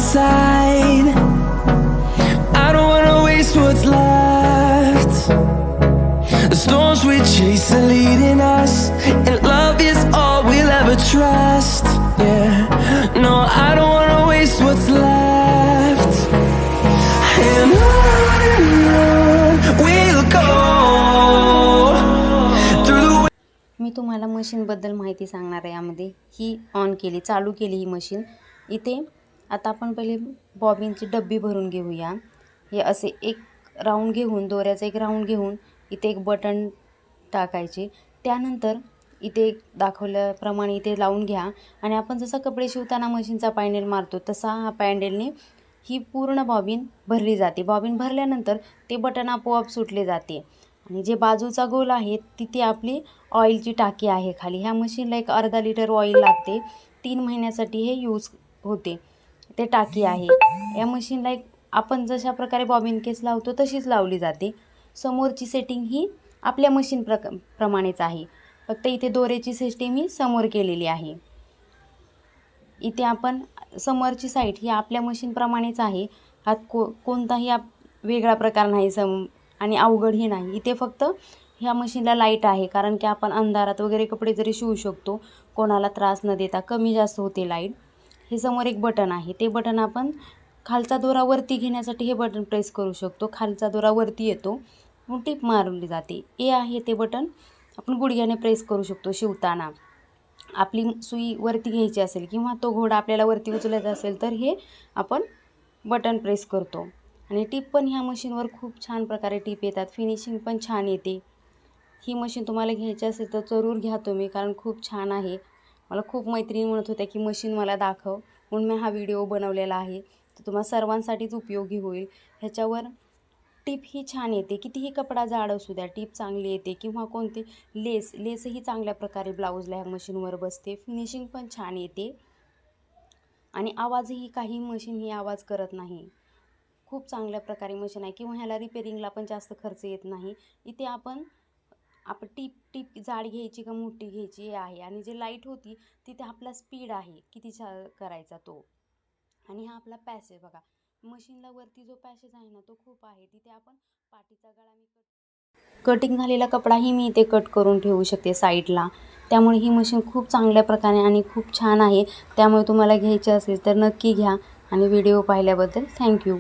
inside. I don't wanna waste what's left. The storms we chase are leading us, and love is all we'll ever trust. Yeah, no, I don't wanna waste what's left. And on we'll go through the. मी तुम्हाला मशीनबद्दल माहिती सांगणार आहे. यामध्ये ही on केली, चालू केली ही machine. इथे आता आपण पहिले बॉबिनची डब्बी भरून घेऊया. हे असे एक राऊंड घेऊन, दोऱ्याचा एक राऊंड घेऊन इथे एक बटन टाकायचे. त्यानंतर इथे दाखवल्याप्रमाणे इथे लावून घ्या. आणि आपण जसं कपडे शिवताना मशीनचा पॅन्डल मारतो तसा हा पॅन्डलने ही पूर्ण बॉबिन भरली जाते. बॉबिन भरल्यानंतर ते बटन आपोआप सुटले जाते. आणि जे बाजूचा गोल आहे तिथे आपली ऑइलची टाकी आहे खाली. ह्या मशीनला एक अर्धा लिटर ऑइल लागते. 3 महिन्यासाठी हे यूज होते. ते टाकी आहे. या मशीनला एक आपण जशा प्रकारे बॉबिन केस लावतो तशीच लावली जाते. समोरची सेटिंग ही आपल्या मशीन प्रमाणेच आहे. फक्त इथे दोऱ्याची सिस्टीम ही समोर केलेली आहे. इथे आपण समोरची साईड ही आपल्या मशीनप्रमाणेच आहे. हा कोणताही वेगळा प्रकार नाही आणि अवघडही नाही. इथे फक्त ह्या मशीनला लाईट आहे, कारण की आपण अंधारात वगैरे कपडे जरी शिवू शकतो, कोणाला त्रास न देता. कमी जास्त होते लाईट. हे समोर एक बटन आहे. ते बटन आपण खालचा दोरा वरती घेण्यासाठी हे बटन प्रेस करू शकतो. खालचा दोरा वरती येतो, मग टीप मारली जाते. ए आहे ते बटन आपण गुडघ्याने प्रेस करू शकतो शिवताना. आपली सुई वरती घ्यायची असेल किंवा तो घोडा आपल्याला वरती उचलायचा असेल तर हे आपण बटन प्रेस करतो. आणि टीप पण ह्या मशीनवर खूप छान प्रकारे टीप येतात. फिनिशिंग पण छान येते. ही मशीन तुम्हाला घ्यायची असेल तर जरूर घ्या तुम्ही, कारण खूप छान आहे. मला खूप मैत्रिणी म्हणत होत्या की मशीन मला दाखव, म्हणून मी हा व्हिडिओ बनवलेला आहे. तर तुम्हाला सर्वांसाठीच उपयोगी होईल. ह्याच्यावर टीप ही छान येते. कितीही कपडा जाड असू द्या, टीप चांगली येते. किंवा कोणते लेसही चांगल्या प्रकारे ब्लाऊजला ह्या मशीनवर बसते. फिनिशिंग पण छान येते. आणि आवाजही काही मशीन ही आवाज करत नाही. खूप चांगल्या प्रकारे मशीन आहे. किंवा ह्याला रिपेरिंगला पण जास्त खर्च येत नाही. इथे आपण टीप जाड घ्यायची का मोठी घ्यायची आहे. आणि जे लाईट होती तिथे आपला स्पीड आहे किती करायचा तो. आणि हा आपला पॅसेज बघा. मशीनला वरती जो पॅसेज आहे ना तो खूप आहे. तिथे आपण पाठीचा गळा कटिंग झालेला कपडाही मी इथे कट करून ठेवू शकते साईडला. त्यामुळे ही मशीन खूप चांगल्या प्रकारे आणि खूप छान आहे. त्यामुळे तुम्हाला घ्यायची असेल तर नक्की घ्या. आणि व्हिडिओ पाहिल्याबद्दल थँक्यू.